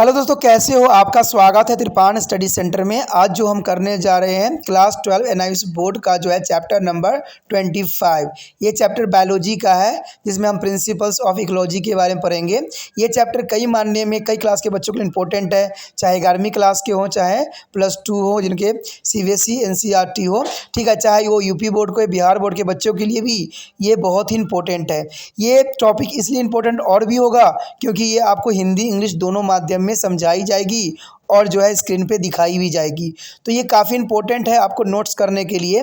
Hello दोस्तों, कैसे हो? आपका स्वागत है त्रिपाण स्टडी सेंटर में। आज जो हम करने जा रहे हैं क्लास 12 एनआईएस बोर्ड का जो है चैप्टर नंबर 25। ये चैप्टर बायोलॉजी का है, जिसमें हम प्रिंसिपल्स ऑफ इकोलॉजी के बारे में पढ़ेंगे। ये चैप्टर कई मानने में कई क्लास के बच्चों के लिए इंपॉर्टेंट है, चाहे 11वीं क्लास के हों, चाहे +2 हो, जिनके सीबीएसई एनसीईआरटी हो, ठीक है, चाहे वो यूपी बोर्ड को, बिहार बोर्ड के बच्चों के लिए भी ये बहुत ही इंपॉर्टेंट है। ये टॉपिक इसलिए इंपॉर्टेंट और भी होगा क्योंकि ये आपको हिंदी इंग्लिश दोनों माध्यम में समझाई जाएगी और जो है स्क्रीन पे दिखाई भी जाएगी। तो ये काफ़ी इंपॉर्टेंट है आपको नोट्स करने के लिए,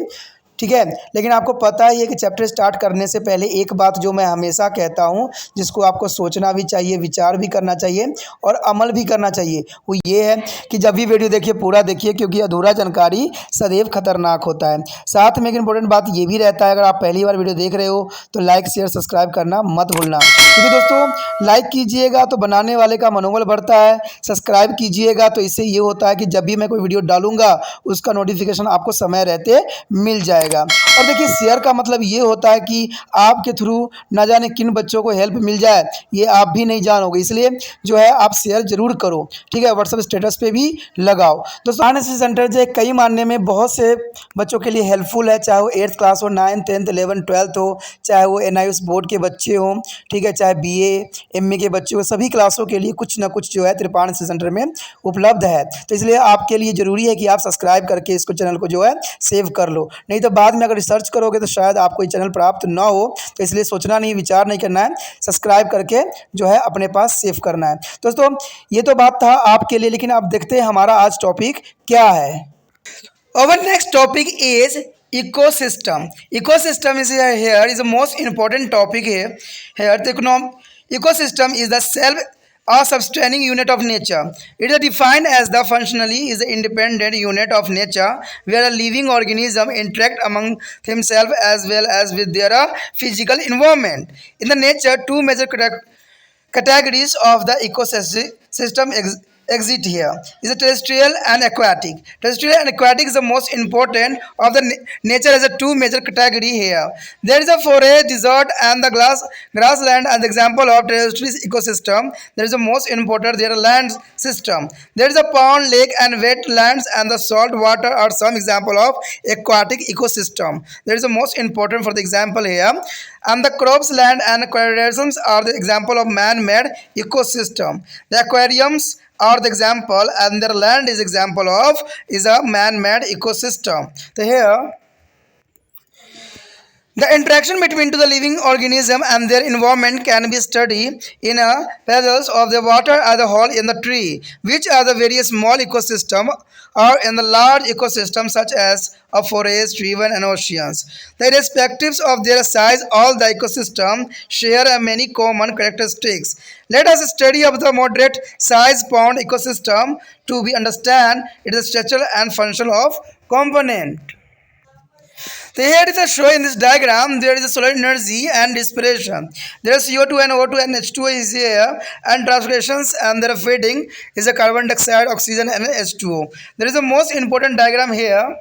ठीक है। लेकिन आपको पता ही है कि चैप्टर स्टार्ट करने से पहले एक बात जो मैं हमेशा कहता हूँ, जिसको आपको सोचना भी चाहिए, विचार भी करना चाहिए और अमल भी करना चाहिए, वो ये है कि जब भी वीडियो देखिए पूरा देखिए, क्योंकि अधूरा जानकारी सदैव खतरनाक होता है। साथ में एक इंपॉर्टेंट बात ये भी रहता है, अगर आप पहली बार वीडियो देख रहे हो तो लाइक शेयर सब्सक्राइब करना मत भूलना, क्योंकि दोस्तों लाइक कीजिएगा तो बनाने वाले का मनोबल बढ़ता है, सब्सक्राइब कीजिएगा तो इससे ये होता है कि जब भी मैं कोई वीडियो डालूंगा उसका नोटिफिकेशन आपको समय रहते मिल जाएगा। और देखिए, शेयर का मतलब ये होता है कि आपके थ्रू ना जाने किन बच्चों को हेल्प मिल जाए, ये आप भी नहीं जानोगे, इसलिए जो है आप शेयर जरूर करो, ठीक है। व्हाट्सएप स्टेटस पे भी लगाओ। दोस्तों एनएसएस सेंटर जो है कई मानने में बहुत से बच्चों के लिए हेल्पफुल है, चाहे वो 8th क्लास हो, 9th 10th 11th 12th हो, चाहे वो एनआईएस बोर्ड के बच्चे हों, ठीक है, चाहे बीए एमए के बच्चे हो, सभी क्लासों के लिए कुछ ना कुछ जो है त्रिपाण सेंटर में उपलब्ध है। तो इसलिए आपके लिए ज़रूरी है कि आप सब्सक्राइब करके इसको चैनल को जो है सेव कर लो, नहीं तो बाद में अगर रिसर्च करोगे तो शायद आपको ये चैनल प्राप्त ना हो। तो इसलिए सोचना नहीं, विचार नहीं करना है, सब्सक्राइब करके जो है अपने पास सेव करना है। दोस्तों ये तो बात था आपके लिए, लेकिन अब देखते हैं हमारा आज टॉपिक क्या है। Our next topic is ecosystem. Ecosystem is here is the most important topic here. Here the ecosystem is the self or sustaining unit of nature. It is defined as the functionally is the independent unit of nature where a living organism interact among themselves as well as with their physical environment. In the nature, two major categories of the ecosystem exist here is a terrestrial and aquatic. Terrestrial and aquatic is the most important of the nature as a two major category here. There is a forest, desert and the grassland as example of terrestrial ecosystem. There is the most important there are land system. There is a pond, lake and wetlands and the salt water are some example of aquatic ecosystem. There is the most important for the example here. And the crops, land and aquariums are the example of man-made ecosystem. The aquariums are the example and their land is example of is a man-made ecosystem. So here the interaction between the living organism and their environment can be studied in a puzzles of the water as a whole in the tree, which are the various small ecosystem or in the large ecosystem such as a forest, river and oceans. The respectives of their size, all the ecosystem share many common characteristics. Let us study of the moderate size pond ecosystem to be understand its structure and function of component. So here it is a show in this diagram. There is a solar energy and respiration. There is CO2 and O2 and H2O is here, and transpirations and their feeding is a carbon dioxide, oxygen and H2O. There is a most important diagram here.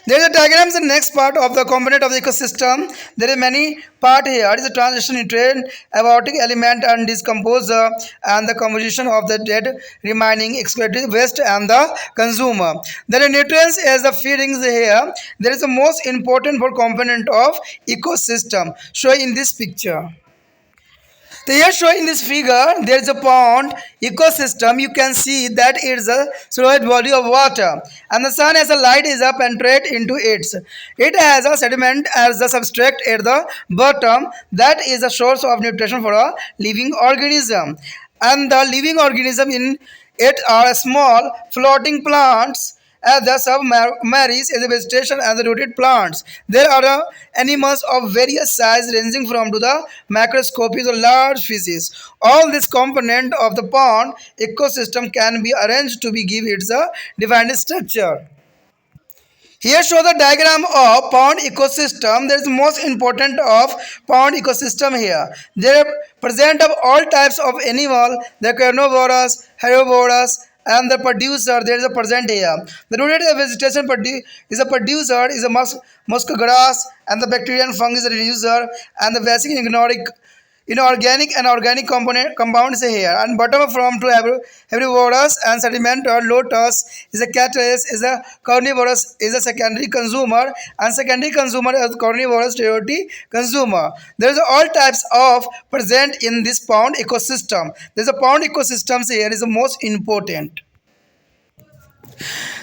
There is a diagram is the next part of the component of the ecosystem. There is many part here. It is a transition nutrient, abiotic element and decomposer and the composition of the dead remaining excretory waste and the consumer. There are nutrients as the feedings here. There is the most important for component of ecosystem shown in this picture. So here shown in this figure, there is a pond ecosystem. You can see that it is a solid body of water, and the sun as a light is up penetrate into it. It has a sediment as the substrate at the bottom. That is a source of nutrition for a living organism, and the living organism in it are small floating plants as the submarines is the vegetation and the rooted plants. There are animals of various size ranging from to the macroscopic to large fishes. All this component of the pond ecosystem can be arranged to be give it a defined structure. Here show the diagram of pond ecosystem. There is most important of pond ecosystem here. There are present of all types of animal, the carnivorous, herbivorous, and the producer. There is a present here. The rooted vegetation is a producer is a musk grass, and the bacterial fungus is a reducer, and the basic inorganic and organic compounds here, and bottom from to herbivorous and sedimentary. Lotus is a catarist, is a carnivorous, is a secondary consumer, and secondary consumer is carnivorous tertiary consumer. There is all types of present in this pond ecosystem. There's a pond ecosystem here is the most important.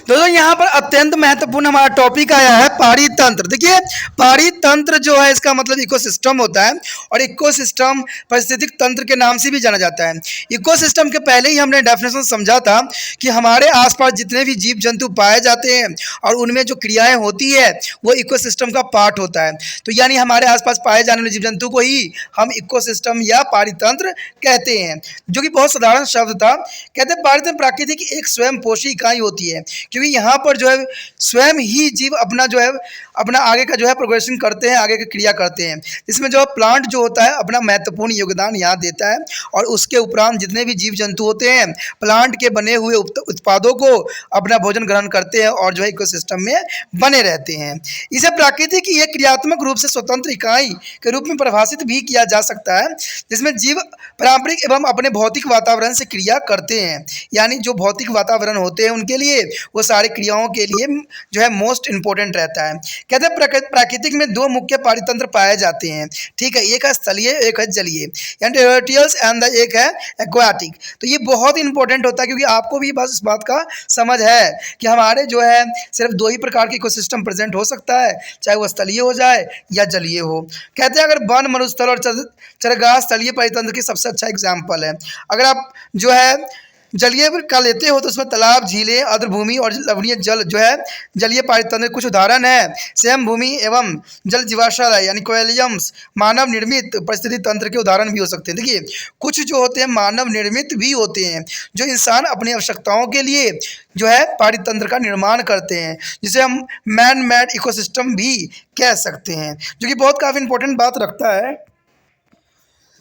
दोस्तों यहाँ पर अत्यंत महत्वपूर्ण हमारा topic आया है पहाड़ी तंत्र। देखिए पहाड़ी तंत्र जो है इसका मतलब इकोसिस्टम होता है, और इकोसिस्टम पारिस्थितिक तंत्र के नाम से भी जाना जाता है। इकोसिस्टम के पहले ही हमने डेफिनेशन समझा था कि हमारे आसपास जितने भी जीव जंतु पाए जाते हैं और उनमें जो क्रियाएं होती है वो इकोसिस्टम का पार्ट होता है। तो यानी हमारे आसपास पाए जाने वाले जीव जंतु को ही हम इकोसिस्टम या पहाड़ी तंत्र कहते हैं, जो कि बहुत साधारण शब्द था। कहते हैं पहाड़ी तंत्र प्राकृतिक एक स्वयं पोषी इकाई होती है, क्योंकि यहाँ पर जो है स्वयं ही जीव अपना जो है अपना आगे का जो है प्रोग्रेशन करते हैं, आगे की क्रिया करते हैं। इसमें जो प्लांट जो होता है अपना महत्वपूर्ण योगदान यहाँ देता है, और उसके उपरांत जितने भी जीव जंतु होते हैं प्लांट के बने हुए उत्पादों को अपना भोजन ग्रहण करते हैं और जो है इकोसिस्टम में बने रहते हैं। इसे प्रकृति की एक क्रियात्मक रूप से स्वतंत्र इकाई के रूप में परिभाषित भी किया जा सकता है, जिसमें जीव पारंपरिक एवं अपने भौतिक वातावरण से क्रिया करते हैं। यानी जो भौतिक वातावरण होते हैं उनके लिए वो सारी क्रियाओं के लिए जो है मोस्ट इंपॉर्टेंट रहता है। कहते हैं प्राकृतिक में दो मुख्य पहाड़ी तंत्र पाए जाते हैं, ठीक है, एक है स्थलीय, एक है जलीय, यानी टेरेस्ट्रियल एंड एक है एक्वाटिक। तो ये बहुत इंपॉर्टेंट होता है, क्योंकि आपको भी बस इस बात का समझ है कि हमारे जो है सिर्फ दो ही प्रकार के इकोसिस्टम प्रेजेंट हो सकता है, चाहे वो स्थलीय हो जाए या जलीय हो। कहते हैं अगर वन, मरुस्थल और चरगाह स्थलीय पहाड़ी तंत्र की सबसे अच्छा एग्जाम्पल है। अगर आप जो है जलीय का लेते हो तो उसमें तालाब, झीलें, आर्द्रभूमि और लवणीय जल जो है जलीय पहाड़ी तंत्र। कुछ उदाहरण है स्वयं भूमि एवं जल जीवाश्रय यानी कोएलियम्स। मानव निर्मित परिस्थिति तंत्र के उदाहरण भी हो सकते हैं। देखिए कुछ जो होते हैं मानव निर्मित भी होते हैं, जो इंसान अपनी आवश्यकताओं के लिए जो है पहाड़ी तंत्र का निर्माण करते हैं, जिसे हम मैन मेड इकोसिस्टम भी कह सकते हैं, जो कि बहुत काफ़ी इंपॉर्टेंट बात रखता है।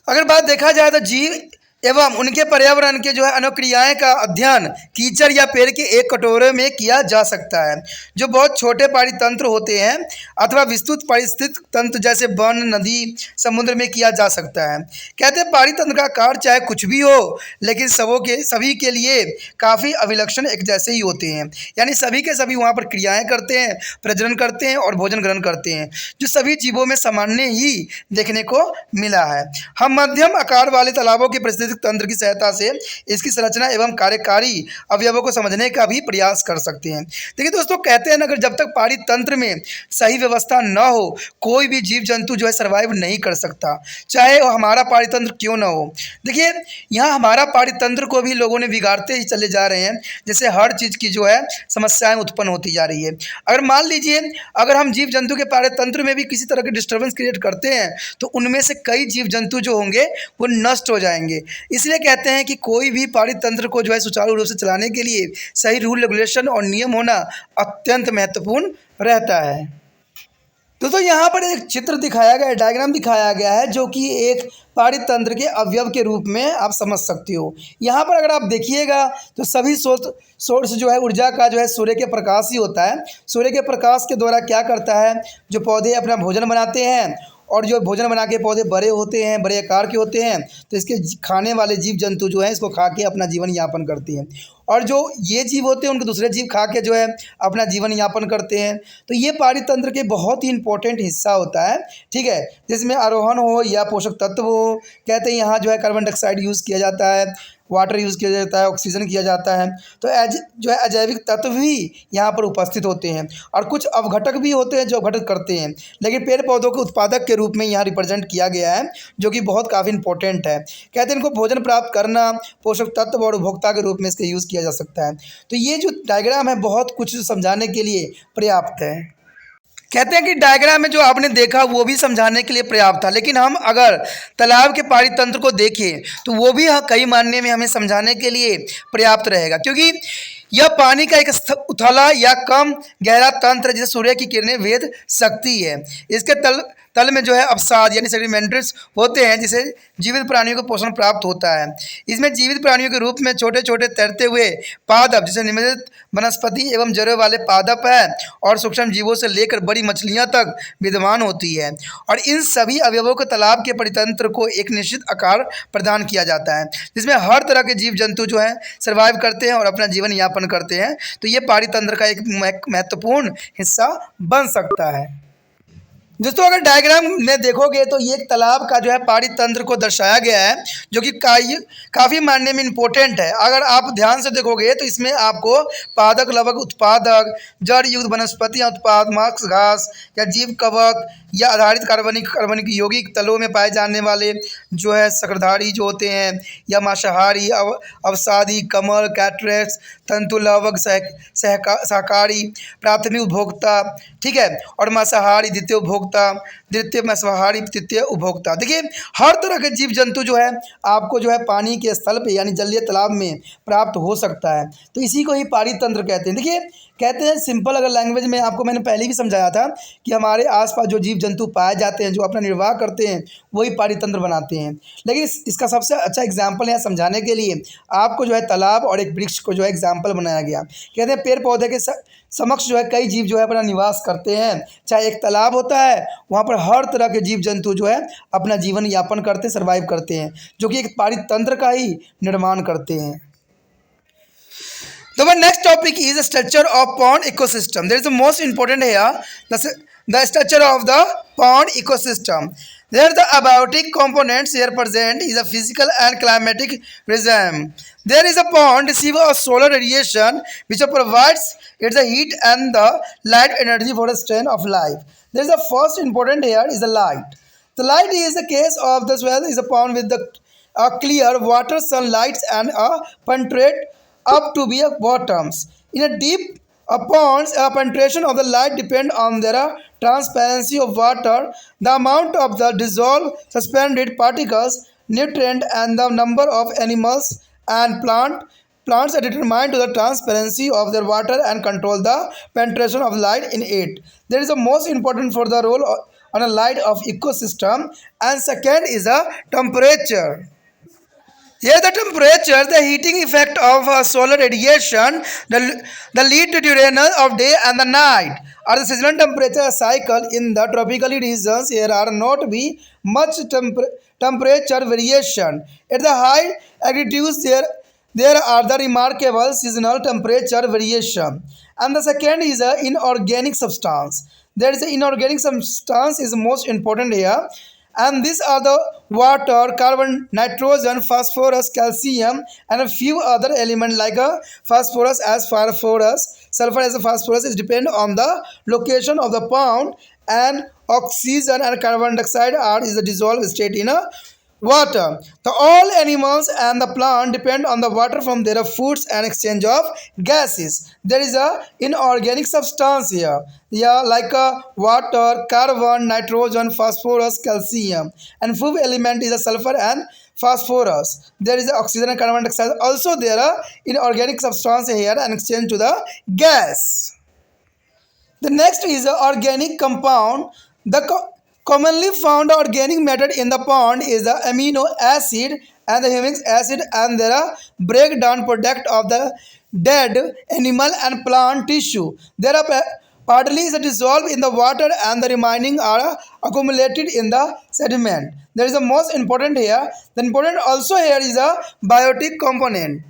अगर बात देखा जाए तो जीव एवं उनके पर्यावरण के जो है अनुक्रियाएं का अध्ययन कीचड़ या पेड़ के एक कटोरे में किया जा सकता है, जो बहुत छोटे पहाड़ी तंत्र होते हैं, अथवा विस्तृत पारिस्थितिक तंत्र जैसे वन, नदी, समुद्र में किया जा सकता है। कहते हैं पहाड़ी तंत्र का आकार चाहे कुछ भी हो, लेकिन सभी के लिए काफ़ी अभिलक्षण एक जैसे ही होते हैं। यानी सभी के सभी वहाँ पर क्रियाएँ करते हैं, प्रजनन करते हैं और भोजन ग्रहण करते हैं, जो सभी जीवों में सामान्य ही देखने को मिला है। हम मध्यम आकार वाले तालाबों की परिस्थिति तंत्र की सहायता से इसकी संरचना एवं कार्यकारी अवयवों को समझने का भी प्रयास कर सकते हैं। देखिए दोस्तों कहते हैं ना, अगर जब तक पहाड़ी तंत्र में सही व्यवस्था न हो कोई भी जीव जंतु जो है सर्वाइव नहीं कर सकता, चाहे वो हमारा पहाड़ी तंत्र क्यों ना हो। देखिए यहाँ हमारा पहाड़ी तंत्र को भी लोगों ने बिगाड़ते ही चले जा रहे हैं, जैसे हर चीज़ की जो है समस्याएं उत्पन्न होती जा रही है। अगर मान लीजिए अगर हम जीव जंतु के पहाड़ी तंत्र में भी किसी तरह के डिस्टर्बेंस क्रिएट करते हैं तो उनमें से कई जीव जंतु जो होंगे वो नष्ट हो जाएंगे। इसलिए कहते हैं कि कोई भी पहाड़ी तंत्र को जो है सुचारू रूप से चलाने के लिए सही रूल, रेगुलेशन और नियम होना अत्यंत महत्वपूर्ण रहता है। दोस्तों यहाँ पर एक चित्र दिखाया गया है, डायग्राम दिखाया गया है, जो कि एक पहाड़ी तंत्र के अवयव के रूप में आप समझ सकते हो। यहाँ पर अगर आप देखिएगा तो सभी सोर्स जो है ऊर्जा का जो है सूर्य के प्रकाश ही होता है। सूर्य के प्रकाश के द्वारा क्या करता है, जो पौधे अपना भोजन बनाते हैं, और जो भोजन बना के पौधे बड़े होते हैं, बड़े आकार के होते हैं, तो इसके खाने वाले जीव जंतु जो हैं इसको खा के अपना जीवन यापन करते हैं, और जो ये जीव होते हैं उनको दूसरे जीव खा के जो है अपना जीवन यापन करते हैं। तो ये पहाड़ी तंत्र के बहुत ही इंपॉर्टेंट हिस्सा होता है, ठीक है, जिसमें आरोहण हो या पोषक तत्व हो। कहते हैं यहाँ जो है कार्बन डाइऑक्साइड यूज़ किया जाता है, वाटर यूज़ किया जाता है, ऑक्सीजन किया जाता है। तो जो है अजैविक तत्व भी यहाँ पर उपस्थित होते हैं, और कुछ अवघटक भी होते हैं जो अवघटित करते हैं, लेकिन पेड़ पौधों के उत्पादक के रूप में यहाँ रिप्रेजेंट किया गया है, जो कि बहुत काफ़ी इंपॉर्टेंट है। कहते हैं इनको भोजन प्राप्त करना, पोषक तत्व और उपभोक्ता के रूप में इसका यूज़ किया जा सकता है। तो ये जो डायग्राम है बहुत कुछ समझाने के लिए पर्याप्त है। कहते हैं कि डायग्राम में जो आपने देखा वो भी समझाने के लिए पर्याप्त था, लेकिन हम अगर तालाब के पहाड़ी तंत्र को देखें तो वो भी कई मायने में हमें समझाने के लिए पर्याप्त रहेगा, क्योंकि यह पानी का एक उथला या कम गहरा तंत्र जिसे सूर्य की किरणें भेद सकती है। इसके तल में जो है अवसाद यानी सेडिमेंट्स होते हैं, जिसे जीवित प्राणियों को पोषण प्राप्त होता है। इसमें जीवित प्राणियों के रूप में छोटे छोटे तैरते हुए पादप, जिसे नियमित वनस्पति एवं जड़ों वाले पादप है, और सूक्ष्म जीवों से लेकर बड़ी मछलियां तक विद्यमान होती है। और इन सभी अवयवों को तालाब के परितंत्र को एक निश्चित आकार प्रदान किया जाता है, जिसमें हर तरह के जीव जंतु जो है सर्वाइव करते हैं और अपना जीवन यापन करते हैं। तो ये पारितंत्र का एक महत्वपूर्ण हिस्सा बन सकता है। दोस्तों अगर डायग्राम में देखोगे तो ये एक तालाब का जो है पारितंत्र को दर्शाया गया है, जो कि काफ़ी मानने में इम्पोर्टेंट है। अगर आप ध्यान से देखोगे तो इसमें आपको पादक लवक उत्पादक, जड़ युक्त वनस्पतियाँ उत्पाद, मांस घास या जीव कवक या आधारित कार्बनिक यौगिक तलों में पाए जाने वाले जो है सक्राधारी जो होते हैं, या मांसाहारी अवसादी, कमल, कैटरेक्स, तंतु लवक, शाकाहारी प्राथमिक उपभोक्ता, ठीक है, और मांसाहारी द्वितीय उपभोक्ता, द्वितीय मांसाहारी तृतीय उपभोक्ता। देखिए हर तरह के जीव जंतु जो है आपको जो है पानी के स्थल पे यानी जलीय तालाब में प्राप्त हो सकता है। तो इसी को ही पारितंत्र कहते हैं। देखिए कहते हैं सिंपल अगर लैंग्वेज में, आपको मैंने पहले भी समझाया था कि हमारे आसपास जो जीव जंतु पाए जाते हैं, जो अपना निर्वाह करते हैं, वही पारितंत्र बनाते हैं। लेकिन इसका सबसे अच्छा एग्जाम्पल यहाँ समझाने के लिए आपको जो है तालाब और एक वृक्ष को जो है एग्जाम्पल बनाया गया। कहते हैं पेड़ पौधे के समक्ष जो है कई जीव जो है अपना निवास करते हैं। चाहे एक तालाब होता है, वहाँ पर हर तरह के जीव जंतु जो है अपना जीवन यापन करते, सर्वाइव करते हैं, जो कि एक पारितंत्र का ही निर्माण करते हैं। The next topic is the structure of pond ecosystem. That is the most important here. The structure of the pond ecosystem. There the abiotic components here present is a physical and climatic regime. There is a pond receive a solar radiation which provides it the heat and the light energy for the strain of life. There is the first important here is the light. The light is the case of the well is a pond with the clear water, sunlight and a penetrate up to be bottoms. In a deep ponds, penetration of the light depend on their transparency of water, the amount of the dissolved suspended particles, nutrient, and the number of animals and plants are determined to the transparency of their water and control the penetration of light in it. That is the most important for the role on a light of ecosystem. And second is the temperature. Here the temperature, the heating effect of solar radiation, the lead to duration of day and the night, or the seasonal temperature cycle in the tropical regions. Here are not be much temperature variation. At the high altitudes, there are the remarkable seasonal temperature variation. And the second is an inorganic substance. There is an inorganic substance is most important here. And these are the water, carbon, nitrogen, phosphorus, calcium, and a few other elements like a phosphorus as phosphorus, sulfur as a phosphorus is depend on the location of the pond, and oxygen and carbon dioxide are is the dissolved state in a water. The all animals and the plant depend on the water from their foods and exchange of gases. There is a inorganic substance here. Yeah, like a water, carbon, nitrogen, phosphorus, calcium, and food element is a sulfur and phosphorus. There is a oxygen and carbon dioxide. Also, there are inorganic substance here and exchange to the gas. The next is a organic compound. The commonly found organic matter in the pond is the amino acid and the humic acid, and there are breakdown product of the dead animal and plant tissue. There are partly is dissolved in the water and the remaining are accumulated in the sediment. There is the most important here. The important also here is a biotic component.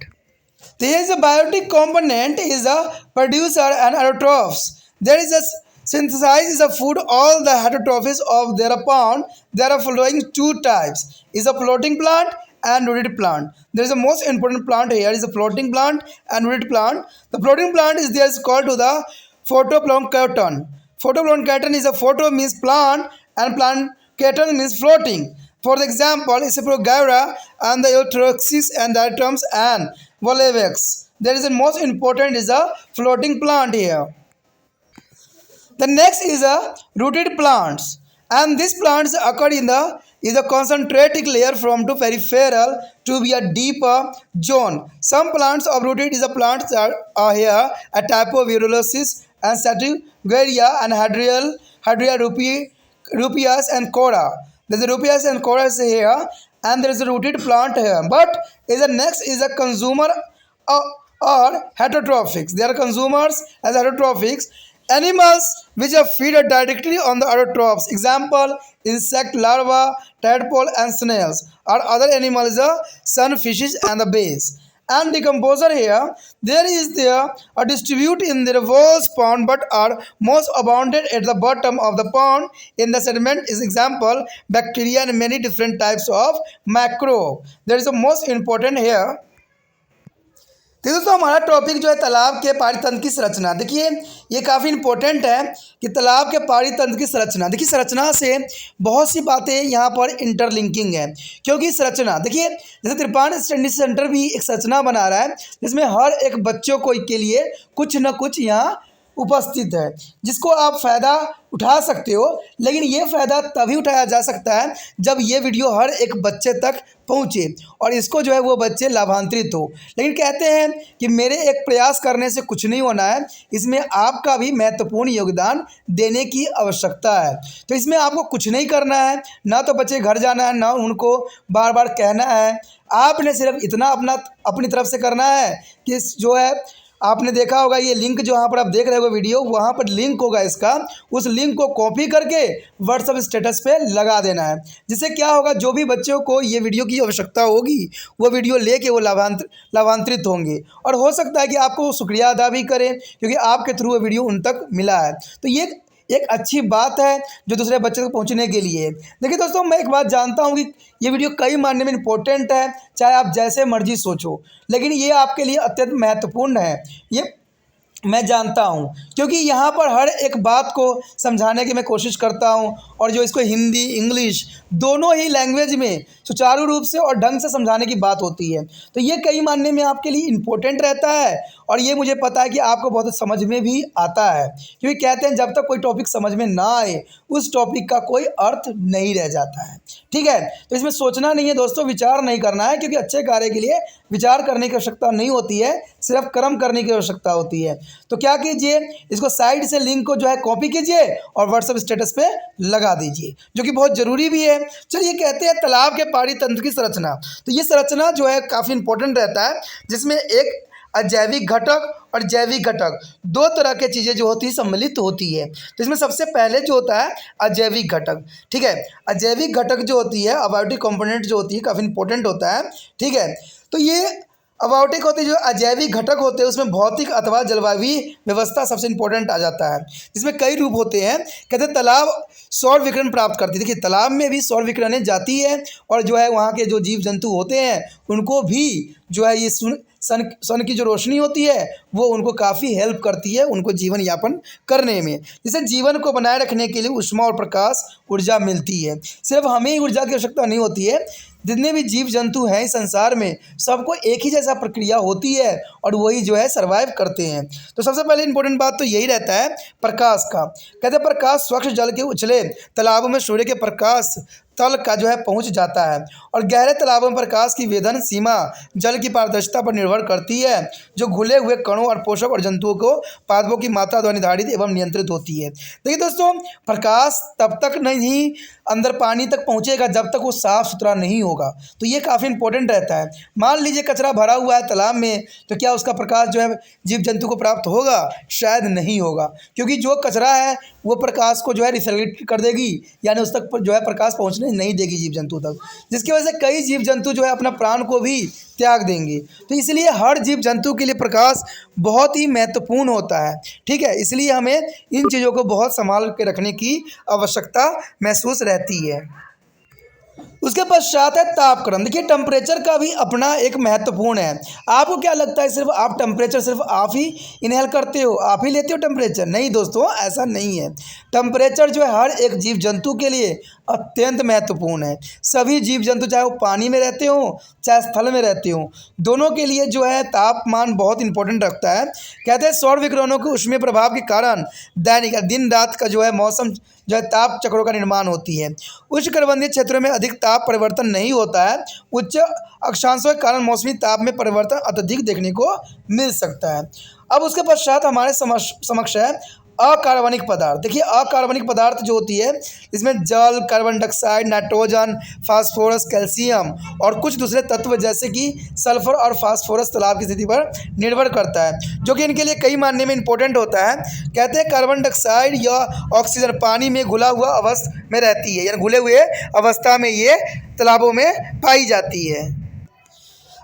There is a biotic component is a producer and autotrophs. There is a synthesize a food all the heterotrophs of their pond. There are following two types is a floating plant and rooted plant. There is a most important plant here is a floating plant and rooted plant. The floating plant is there is called to the photoplankton. Photoplankton is a photo means plant and plankton means floating. For example, is a Progyra and the Eutroxis and the terms and Volevex. There is a most important is a floating plant here. The next is a rooted plants, and these plants occur in the is a concentrated layer from to peripheral to be a deeper zone. Some plants of rooted is a plants are here a type of virulosis and Satygaria and Hydria rupee Rupeus and Cora. There's a Rupeus and Cora is here, and there is a rooted plant here. But is the next is a consumer uh, or heterotrophics. They are consumers as heterotrophics. Animals which are feed directly on the heterotrophs. Example: insect larvae, tadpole, and snails. Or other animals are sunfishes and the bass. And decomposer here, there is there a distribute in the walls pond but are most abundant at the bottom of the pond in the sediment is example bacteria and many different types of macro. There is the most important here. तो दोस्तों हमारा topic जो है तालाब के पारितंत्र की संरचना। देखिए ये काफ़ी इंपॉर्टेंट है कि तालाब के पारितंत्र की संरचना। देखिए संरचना से बहुत सी बातें यहाँ पर इंटरलिंकिंग है, क्योंकि संरचना देखिए जैसे त्रिपाण स्टडी सेंटर भी एक संरचना बना रहा है जिसमें हर एक बच्चों को के लिए कुछ न कुछ यहाँ उपस्थित है जिसको आप फ़ायदा उठा सकते हो। लेकिन ये फ़ायदा तभी उठाया जा सकता है जब ये वीडियो हर एक बच्चे तक पहुँचे और इसको जो है वो बच्चे लाभान्वित हो। लेकिन कहते हैं कि मेरे एक प्रयास करने से कुछ नहीं होना है, इसमें आपका भी महत्वपूर्ण योगदान देने की आवश्यकता है। तो इसमें आपको कुछ नहीं करना है, ना तो बच्चे घर जाना है, ना उनको बार बार कहना है। आपने सिर्फ इतना अपनी तरफ से करना है कि जो है आपने देखा होगा ये लिंक जो यहाँ पर आप देख रहे हो वीडियो, वहाँ पर लिंक होगा इसका, उस लिंक को कॉपी करके व्हाट्सएप स्टेटस पे लगा देना है। जिससे क्या होगा, जो भी बच्चों को ये वीडियो की आवश्यकता होगी वो वीडियो लेके वो लाभान्वित होंगे और हो सकता है कि आपको शुक्रिया अदा भी करें क्योंकि आपके थ्रू वो वीडियो उन तक मिला है। तो ये एक अच्छी बात है जो दूसरे बच्चे तक पहुंचने के लिए। देखिए दोस्तों मैं एक बात जानता हूं कि ये वीडियो कई मायने में इम्पोर्टेंट है, चाहे आप जैसे मर्जी सोचो, लेकिन ये आपके लिए अत्यंत महत्वपूर्ण है। ये मैं जानता हूँ क्योंकि यहाँ पर हर एक बात को समझाने की मैं कोशिश करता हूँ और जो इसको हिंदी इंग्लिश दोनों ही लैंग्वेज में सुचारू रूप से और ढंग से समझाने की बात होती है। तो ये कई मानने में आपके लिए इम्पोर्टेंट रहता है और ये मुझे पता है कि आपको बहुत समझ में भी आता है, क्योंकि कहते हैं जब तक कोई टॉपिक समझ में ना आए उस टॉपिक का कोई अर्थ नहीं रह जाता है। ठीक है, तो इसमें सोचना नहीं है दोस्तों, विचार नहीं करना है, क्योंकि अच्छे कार्य के लिए विचार करने की आवश्यकता नहीं होती है, सिर्फ कर्म करने की आवश्यकता होती है। तो क्या कीजिए, इसको साइड से लिंक को जो है कॉपी कीजिए और व्हाट्सएप स्टेटस पे लगा दीजिए, जो कि बहुत ज़रूरी भी है। चलिए कहते हैं तालाब के पारितंत्र की संरचना। तो ये संरचना जो है काफ़ी इंपॉर्टेंट रहता है, जिसमें एक अजैविक घटक और जैविक घटक दो तरह के चीज़ें जो होती है सम्मिलित होती है। तो इसमें सबसे पहले जो होता है अजैविक घटक। ठीक है, अजैविक घटक जो होती है अबायोटिक कंपोनेंट जो होती है काफ़ी इंपॉर्टेंट होता है। ठीक है, तो ये अबायोटिक होते हैं, जो अजैविक घटक होते हैं उसमें भौतिक अथवा जलवायु व्यवस्था सबसे इंपॉर्टेंट आ जाता है, जिसमें कई रूप होते हैं। कहते हैं तालाब सौर विकिरण प्राप्त करती है। देखिए तालाब में भी सौर विकिरणें जाती है और जो है वहाँ के जो जीव जंतु होते हैं उनको भी जो है ये सन की जो रोशनी होती है वो उनको काफ़ी हेल्प करती है उनको जीवन यापन करने में। जिससे जीवन को बनाए रखने के लिए ऊष्मा और प्रकाश ऊर्जा मिलती है। सिर्फ हमें ही ऊर्जा की आवश्यकता नहीं होती है, जितने भी जीव जंतु हैं इस संसार में सबको एक ही जैसा प्रक्रिया होती है और वही जो है सर्वाइव करते हैं। तो सबसे पहले इंपॉर्टेंट बात तो यही रहता है प्रकाश का। कहते हैं प्रकाश स्वच्छ जल के उछले तालाबों में सूर्य के प्रकाश तल का जो है पहुंच जाता है और गहरे तालाबों में प्रकाश की वेधन सीमा जल की पारदर्शिता पर निर्भर करती है, जो घुले हुए कणों और पोषक और जंतुओं को पादपों की मात्रा द्वारा निर्धारित एवं नियंत्रित होती है। देखिए दोस्तों प्रकाश तब तक नहीं अंदर पानी तक पहुंचेगा जब तक वो साफ़ सुथरा नहीं होगा। तो ये काफ़ी इंपॉर्टेंट रहता है। मान लीजिए कचरा भरा हुआ है तालाब में, तो क्या उसका प्रकाश जो है जीव जंतु को प्राप्त होगा? शायद नहीं होगा, क्योंकि जो कचरा है वो प्रकाश को जो है रिफ्लेक्ट कर देगी, यानी उस तक जो है प्रकाश पहुंचने नहीं देगी जीव जंतु तक, जिसकी वजह से कई जीव जंतु जो है अपना प्राण को भी त्याग देंगे। तो इसलिए हर जीव जंतु के लिए प्रकाश बहुत ही महत्वपूर्ण होता है। ठीक है, इसलिए हमें इन चीज़ों को बहुत संभाल के रखने की आवश्यकता महसूस रहती है। उसके पश्चात है तापक्रम। देखिए टेम्परेचर का भी अपना एक महत्वपूर्ण है। आपको क्या लगता है सिर्फ आप टेम्परेचर सिर्फ आप ही इनहेल करते हो, आप ही लेते हो टेम्परेचर? नहीं दोस्तों, ऐसा नहीं है। टेम्परेचर जो है हर एक जीव जंतु के लिए अत्यंत महत्वपूर्ण है। सभी जीव जंतु चाहे वो पानी में रहते हो चाहे स्थल में रहते हो, दोनों के लिए जो है तापमान बहुत इंपॉर्टेंट रखता है। कहते हैं सौर विकिरणों के ऊष्मीय प्रभाव के कारण दैनिक दिन रात का जो है मौसम जो है ताप चक्रों का निर्माण होती है। उष्णकटिबंधीय क्षेत्रों में अधिक ताप परिवर्तन नहीं होता है। उच्च अक्षांशों के कारण मौसमी ताप में परिवर्तन अत्यधिक देखने को मिल सकता है। अब उसके पश्चात हमारे समक्ष है अकार्बनिक पदार्थ। देखिए अकार्बनिक पदार्थ जो होती है इसमें जल, carbon dioxide, nitrogen, phosphorus, calcium और कुछ दूसरे तत्व जैसे कि सल्फर और फास्फोरस तालाब की स्थिति पर निर्भर करता है, जो कि इनके लिए कई मायने में इंपॉर्टेंट होता है। कहते हैं कार्बन डाइऑक्साइड या ऑक्सीजन पानी में घुला हुआ अवस्था में रहती है, यानी घुले हुए अवस्था में ये तालाबों में पाई जाती है।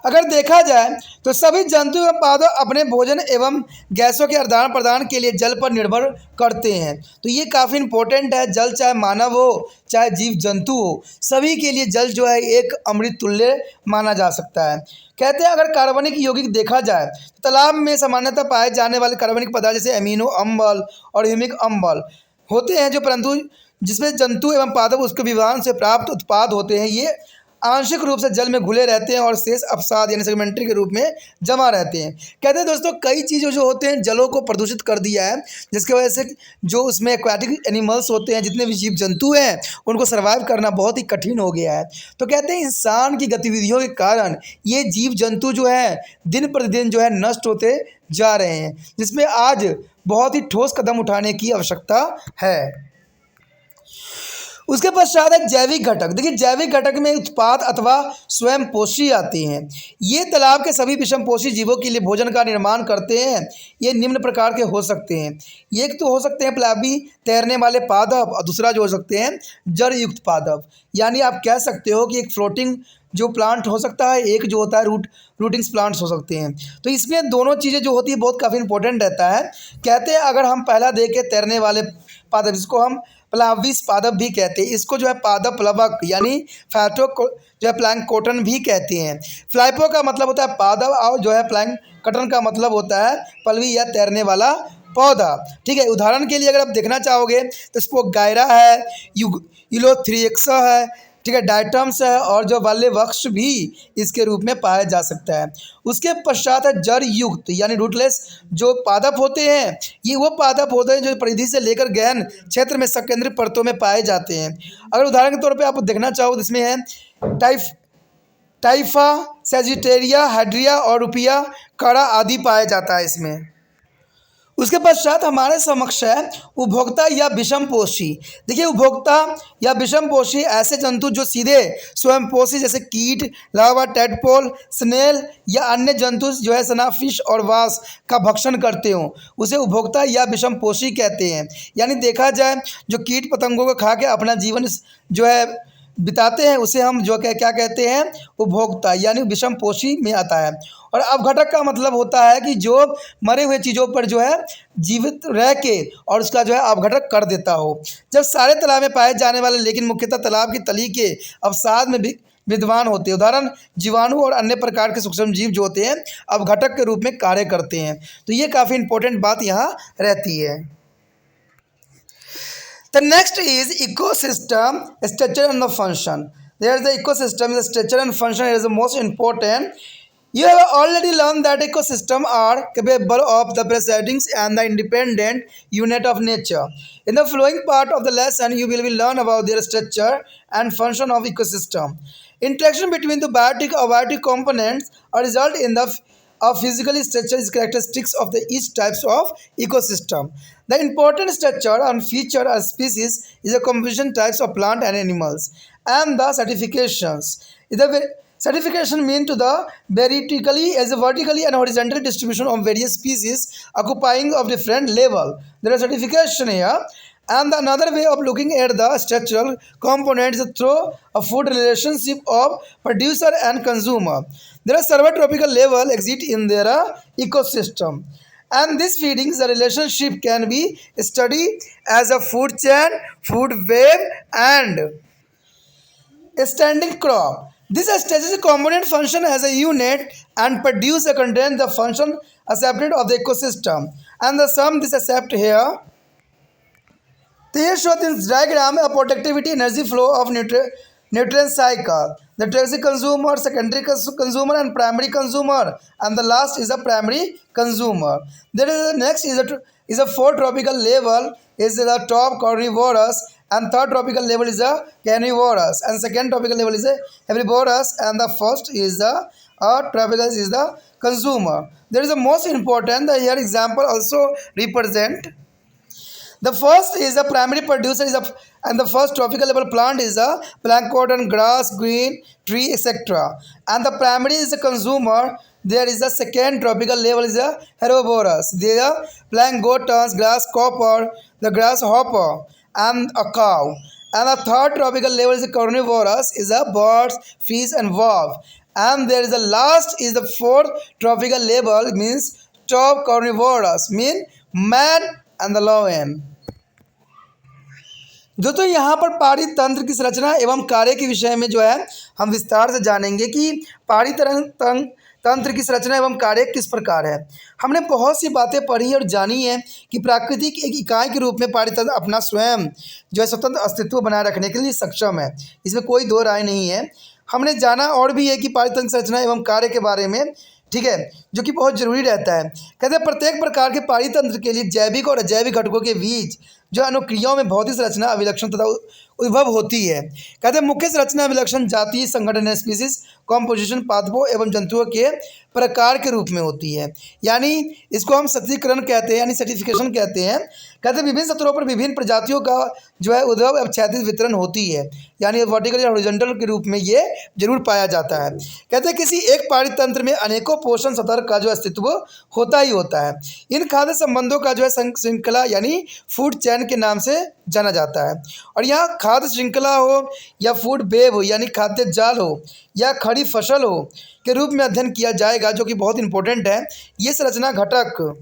अगर देखा जाए तो सभी जंतु एवं पादप अपने भोजन एवं गैसों के आदान प्रदान के लिए जल पर निर्भर करते हैं। तो ये काफ़ी इंपॉर्टेंट है। जल चाहे मानव हो चाहे जीव जंतु हो, सभी के लिए जल जो है एक अमृत तुल्य माना जा सकता है। कहते हैं अगर कार्बनिक यौगिक देखा जाए तो तालाब में सामान्यतः पाए जाने वाले कार्बनिक पदार्थ जैसे अमीनो अम्ल और ह्यूमिक अम्ल होते हैं, जो परंतु जिसमें जंतु एवं पादप उसके विभाजन से प्राप्त उत्पाद होते हैं, ये आंशिक रूप से जल में घुले रहते हैं और शेष अपसाद यानी सेडिमेंट्री के रूप में जमा रहते हैं। कहते हैं दोस्तों कई चीज़ें जो होते हैं जलों को प्रदूषित कर दिया है, जिसकी वजह से जो उसमें एक्वाटिक एनिमल्स होते हैं, जितने भी जीव जंतु हैं, उनको सर्वाइव करना बहुत ही कठिन हो गया है। तो कहते हैं इंसान की गतिविधियों के कारण ये जीव जंतु जो है दिन प्रतिदिन जो है नष्ट होते जा रहे हैं, जिसमें आज बहुत ही ठोस कदम उठाने की आवश्यकता है। उसके पश्चात है जैविक घटक। देखिए जैविक घटक में उत्पाद अथवा स्वयं पोषी आती हैं। ये तालाब के सभी विषम पोषी जीवों के लिए भोजन का निर्माण करते हैं। ये निम्न प्रकार के हो सकते हैं। एक तो हो सकते हैं प्लावी तैरने वाले पादप और दूसरा जो हो सकते हैं जड़ युक्त पादप, यानी आप कह सकते हो कि एक फ्लोटिंग जो प्लांट हो सकता है, एक जो होता है रूटिंग्स प्लांट्स हो सकते हैं। तो इसमें दोनों चीज़ें जो होती है बहुत काफ़ी इंपॉर्टेंट रहता है। कहते हैं अगर हम पहला देखें तैरने वाले पादप, जिसको हम प्लाविस पादप भी कहते हैं, इसको जो है पादप प्लवक यानी फैटो जो है प्लैंकटन भी कहते हैं। फ्लाइपो का मतलब होता है पादप और जो है प्लैंकटन का मतलब होता है पलवी या तैरने वाला पौधा। ठीक है, उदाहरण के लिए अगर आप देखना चाहोगे तो स्पोगायरा है, यूलोथ्रियक्सा है, ठीक है, डायटम्स है और जो वाले वृक्ष भी इसके रूप में पाया जा सकता है। उसके पश्चात है जड़ युक्त यानी रूटलेस जो पादप होते हैं। ये वो पादप होते हैं जो परिधि से लेकर गहन क्षेत्र में सकेंद्रीय परतों में पाए जाते हैं। अगर उदाहरण के तौर पे आप देखना चाहो तो इसमें है टाइफा, सेजिटेरिया, हाइड्रिया और रुपिया कड़ा आदि पाया जाता है इसमें। उसके पश्चात हमारे समक्ष है उपभोक्ता या विषमपोषी। देखिए उपभोक्ता या विषमपोषी ऐसे जंतु जो सीधे स्वयंपोषी जैसे कीट, लार्वा, टेडपोल, स्नेल या अन्य जंतु जो है सनाफिश और वास का भक्षण करते हों, उसे उपभोक्ता या विषमपोषी कहते हैं। यानी देखा जाए जो कीट पतंगों को खा के अपना जीवन जो है बिताते हैं, उसे हम जो क्या कहते हैं उपभोक्ता यानी विषमपोषी में आता है। और अपघटक का मतलब होता है कि जो मरे हुए चीज़ों पर जो है जीवित रह के और उसका जो है अपघटक कर देता हो। जब सारे तालाब में पाए जाने वाले लेकिन मुख्यतः तालाब की तली के अवसाद में भी विद्वान होते हैं। उदाहरण जीवाणु और अन्य प्रकार के सूक्ष्म जीव जो होते हैं अपघटक के रूप में कार्य करते हैं। तो ये काफ़ी इंपॉर्टेंट बात यहाँ रहती है। The next is ecosystem structure and the function. There is the ecosystem, the structure and function is the most important. You have already learned that ecosystems are capable of the proceedings and the independent unit of nature. In the following part of the lesson, you will learn about their structure and function of ecosystem. Interaction between the biotic or abiotic components are result in the physical structure is characteristics of the each types of ecosystem. The important structure and feature of species is the composition types of plant and animals and the certifications. The certification mean to the vertically as a vertically and horizontal distribution of various species occupying of different level. There is certification here. And another way of looking at the structural components is through a food relationship of producer and consumer. There are several tropical level exist in their ecosystem. And this feeding the relationship can be studied as a food chain, food web and a standing crop. This strategic component function as a unit and produce a contain the function accepted of the ecosystem. And the sum this accept here. Here shows in this diagram a productivity energy flow of nutrient cycle. The tertiary consumer, secondary consumer and primary consumer, and the last is a primary consumer. There is next is a fourth tropical level is the top carnivorous, and third tropical level is a carnivorous, and second tropical level is a herbivorous, and the first is the tropical is the consumer. There is the most important the here example also represent. The first is the primary producer is and the first tropical level plant is the plankton, grass, green tree, etc. And the primary is the consumer. There is the second tropical level is the herbivorous. They are planktons, grasshopper, the grasshopper, and a cow. And the third tropical level is the carnivorous, is the birds, fish, and wolf. And there is the last is the fourth tropical level means top carnivorous, mean man and the lion. दोस्तों यहाँ पर पहाड़ी तंत्र की संरचना एवं कार्य के विषय में जो है हम विस्तार से जानेंगे कि पहाड़ी तंत्र की संरचना एवं कार्य किस प्रकार है। हमने बहुत सी बातें पढ़ी और जानी है कि प्राकृतिक एक इकाई के रूप में पहाड़ी तंत्र अपना स्वयं जो है स्वतंत्र अस्तित्व बनाए रखने के लिए सक्षम है, इसमें कोई दो राय नहीं है। हमने जाना और भी है कि पहाड़ी तंत्र संरचना एवं कार्य के बारे में, ठीक है, जो कि बहुत जरूरी रहता है। कहते हैं प्रत्येक प्रकार के पहाड़ी तंत्र के लिए जैविक और अजैविक घटकों के बीच जो अनुक्रियाओं में भौतिक संरचना अभिलक्षण तथा उद्भव होती है। कहते हैं मुख्य संरचना अभिलक्षण जातीय संगठन स्पीसीज कॉम्पोजिशन पादपों एवं जंतुओं के प्रकार के रूप में होती है, यानी इसको हम सत्रीकरण कहते हैं, यानी सर्टिफिकेशन कहते हैं। कहते हैं विभिन्न स्तरों पर विभिन्न प्रजातियों का जो है उद्भव एवं क्षैतिज वितरण होती है, यानी वर्टिकल या हॉरिजॉन्टल के रूप में ये जरूर पाया जाता है। कहते हैं किसी एक पहाड़ी तंत्र में अनेकों पोषण सतह का जो अस्तित्व होता ही होता है। इन खाद्य संबंधों का जो है श्रृंखला यानी फूड चैन के नाम से जाना जाता है। और यहाँ खाद्य श्रृंखला हो या फूड वेब हो यानी खाद्य जाल हो या खड़ी फसल हो के रूप में अध्ययन किया जाएगा, जो कि बहुत इंपॉर्टेंट है। ये संरचना घटक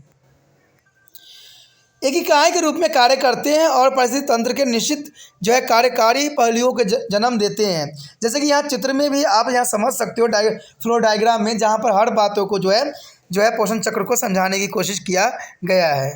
एक इकाई के रूप में कार्य करते हैं और परिस्थिति तंत्र के निश्चित जो है कार्यकारी पहलुओं के जन्म देते हैं। जैसे कि यहाँ चित्र में भी आप यहाँ समझ सकते हो फ्लो डायग्राम में, जहाँ पर हर बातों को जो है पोषण चक्र को समझाने की कोशिश किया गया है।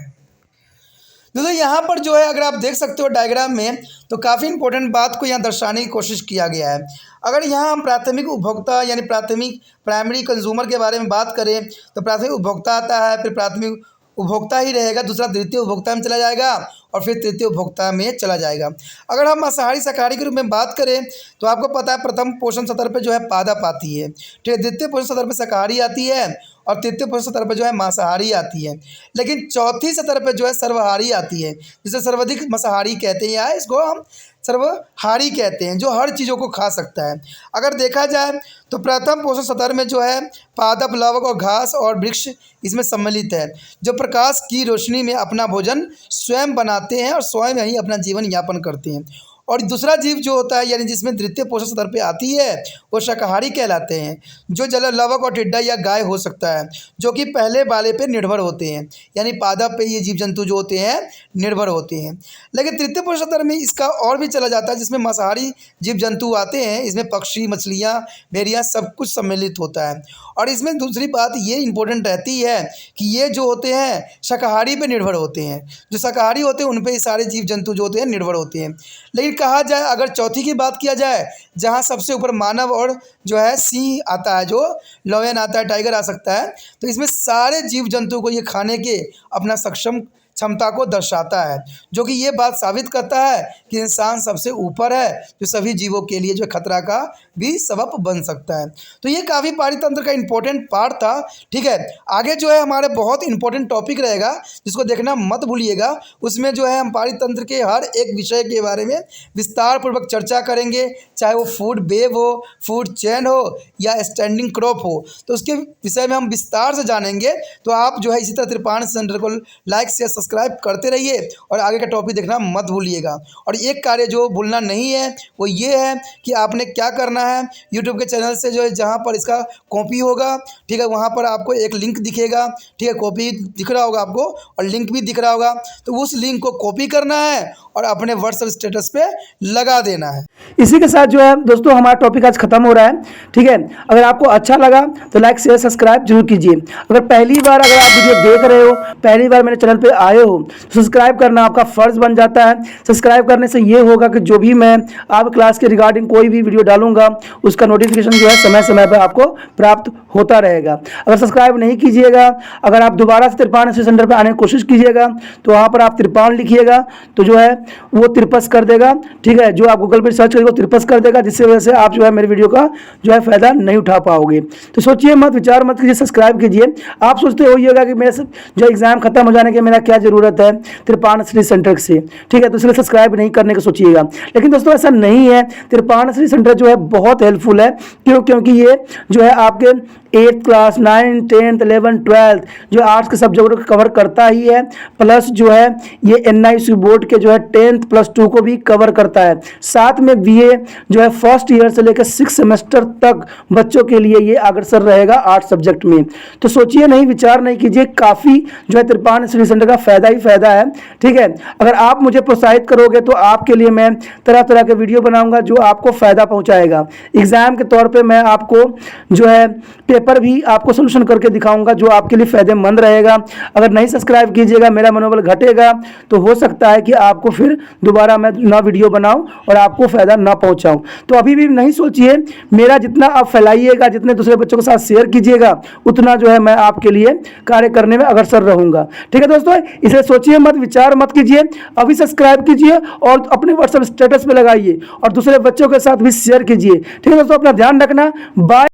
दोस्तों यहाँ पर जो है अगर आप देख सकते हो डायग्राम में, तो काफ़ी इंपॉर्टेंट बात को यहाँ दर्शाने की कोशिश किया गया है। अगर यहाँ हम प्राथमिक उपभोक्ता यानी प्राइमरी कंज्यूमर के बारे में बात करें तो प्राथमिक उपभोक्ता आता है, फिर प्राथमिक उपभोक्ता ही रहेगा, दूसरा द्वितीय उपभोक्ता में चला जाएगा और फिर तृतीय उपभोक्ता में चला जाएगा। अगर हम मांसाहारी शाकाहारी के रूप में बात करें तो आपको पता है प्रथम पोषण सतर पे जो है पादप आती है, ठीक है, द्वितीय पोषण सतर पे शाकाहारी आती है और तृतीय पोषण सतर पे जो है मांसाहारी आती है। लेकिन चौथी सतर पे जो है सर्वहारी आती है, जिसे सर्वाधिक मांसाहारी कहते हैं या इसको हम सर्वहारी कहते हैं, जो हर चीज़ों को खा सकता है। अगर देखा जाए तो प्रथम पोषण सतर में जो है पादप, लवक और घास और वृक्ष इसमें सम्मिलित है, जो प्रकाश की रोशनी में अपना भोजन स्वयं बनाते हैं और स्वयं ही अपना जीवन यापन करते हैं। और दूसरा जीव जो होता है यानी जिसमें द्वितीय पोषण सतर पे आती है वो शाकाहारी कहलाते हैं, जो लवक और टिड्डा या गाय हो सकता है, जो कि पहले वाले पे निर्भर होते हैं, यानी पादप पे ये जीव जंतु जो होते हैं निर्भर होते हैं। लेकिन तृतीय पोषण सतर में इसका और भी चला जाता है, जिसमें मांसाहारी जीव जंतु आते हैं, इसमें पक्षी, मछलियाँ, भेड़िया सब कुछ सम्मिलित होता है। और इसमें दूसरी बात ये इंपॉर्टेंट रहती है कि ये जो होते हैं शाकाहारी पे निर्भर होते हैं, जो शाकाहारी होते हैं उन पे सारे जीव जंतु जो होते हैं निर्भर होते हैं। लेकिन कहा जाए अगर चौथी की बात किया जाए, जहाँ सबसे ऊपर मानव और जो है सिंह आता है, जो लॉयन आता है, टाइगर आ सकता है, तो इसमें सारे जीव जंतु को ये खाने के अपना सक्षम क्षमता को दर्शाता है, जो कि ये बात साबित करता है कि इंसान सबसे ऊपर है, जो सभी जीवों के लिए जो खतरा का भी सबब बन सकता है। तो ये काफ़ी पहाड़ी तंत्र का इंपॉर्टेंट पार्ट था, ठीक है। आगे जो है हमारे बहुत इंपॉर्टेंट टॉपिक रहेगा जिसको देखना मत भूलिएगा। उसमें जो है हम पहाड़ी तंत्र के हर एक विषय के बारे में विस्तार पूर्वक चर्चा करेंगे, चाहे वो फूड वेब हो, फूड चेन हो या स्टैंडिंग क्रॉप हो, तो उसके विषय में हम विस्तार से जानेंगे। तो आप जो है इसी तरह त्रिपाण सेंटर को लाइक शेयर सब्सक्राइब करते रहिए और आगे का टॉपिक देखना मत भूलिएगा। और एक कार्य जो भूलना नहीं है वो ये है कि आपने क्या करना है, यूट्यूब के चैनल से जो है जहाँ पर इसका कॉपी होगा, ठीक है, वहाँ पर आपको एक लिंक दिखेगा, ठीक है, कॉपी दिख रहा होगा आपको और लिंक भी दिख रहा होगा, तो उस लिंक को कॉपी करना है और अपने व्हाट्सएप स्टेटस पे लगा देना है। इसी के साथ जो है दोस्तों हमारा टॉपिक आज खत्म हो रहा है, ठीक है। अगर आपको अच्छा लगा तो लाइक शेयर सब्सक्राइब जरूर कीजिए। अगर पहली बार अगर आप वीडियो देख रहे हो, पहली बार मेरे चैनल पे आए हो, तो सब्सक्राइब करना आपका फ़र्ज़ बन जाता है। सब्सक्राइब करने से ये होगा कि जो भी मैं आप क्लास के रिगार्डिंग कोई भी वीडियो डालूंगा उसका नोटिफिकेशन जो है समय समय पर आपको प्राप्त होता रहेगा। अगर सब्सक्राइब नहीं कीजिएगा, अगर आप दोबारा से त्रिपाण सेंटर पर आने की कोशिश कीजिएगा तो वहाँ पर आप त्रिपाण लिखिएगा तो जो है वो त्रिपस कर देगा, ठीक है। जो आप गूगल पर सर्च करेंगे वो त्रिपस कर देगा, जिससे वजह से आप जो है मेरे वीडियो का जो है फ़ायदा नहीं उठा पाओगे। तो सोचिए मत, विचार मत कीजिए, सब्सक्राइब कीजिए। आप सोचते होइएगा कि मेरे जो एग्ज़ाम खत्म हो जाने के मेरा क्या ज़रूरत है त्रिपाण स्टडी सेंटर से, ठीक है। तो इसलिए सब्सक्राइब नहीं करने का सोचिएगा। लेकिन दोस्तों ऐसा नहीं है, त्रिपाण स्टडी सेंटर जो है बहुत हेल्पफुल है। क्योंकि ये जो है आपके 8th class 9th 10th 11th 12th जो आर्ट्स के सब्जेक्ट को कवर करता ही है, प्लस जो है ये NIC बोर्ड के जो है 10th +2 को भी कवर करता है। साथ में BA जो है फर्स्ट ईयर से लेकर 6 सेमेस्टर तक बच्चों के लिए ये अग्रसर रहेगा आर्ट्स सब्जेक्ट में। तो सोचिए नहीं, विचार नहीं कीजिए, काफ़ी जो है त्रिपाण स्टडी सेंटर का फ़ायदा ही फ़ायदा है, ठीक है। अगर आप मुझे प्रोत्साहित करोगे तो आपके लिए मैं तरह तरह के वीडियो बनाऊंगा जो आपको फ़ायदा पहुंचाएगा। एग्ज़ाम के तौर पे मैं आपको जो है पेपर भी आपको सोल्यूशन करके दिखाऊंगा जो आपके लिए फ़ायदेमंद रहेगा। अगर नहीं सब्सक्राइब कीजिएगा, मेरा मनोबल घटेगा, तो हो सकता है कि आपको फिर दोबारा मैं ना वीडियो बनाऊं और आपको फ़ायदा ना पहुंचाऊं। तो अभी भी नहीं सोचिए, मेरा जितना आप फैलाइएगा, जितने दूसरे बच्चों के साथ शेयर कीजिएगा, उतना जो है मैं आपके लिए कार्य करने में अग्रसर रहूँगा, ठीक है दोस्तों। इसे सोचिए मत, विचार मत कीजिए, अभी सब्सक्राइब कीजिए और अपने व्हाट्सएप स्टेटस पे लगाइए और दूसरे बच्चों के साथ भी शेयर कीजिए, ठीक है दोस्तों। अपना ध्यान रखना, बाय।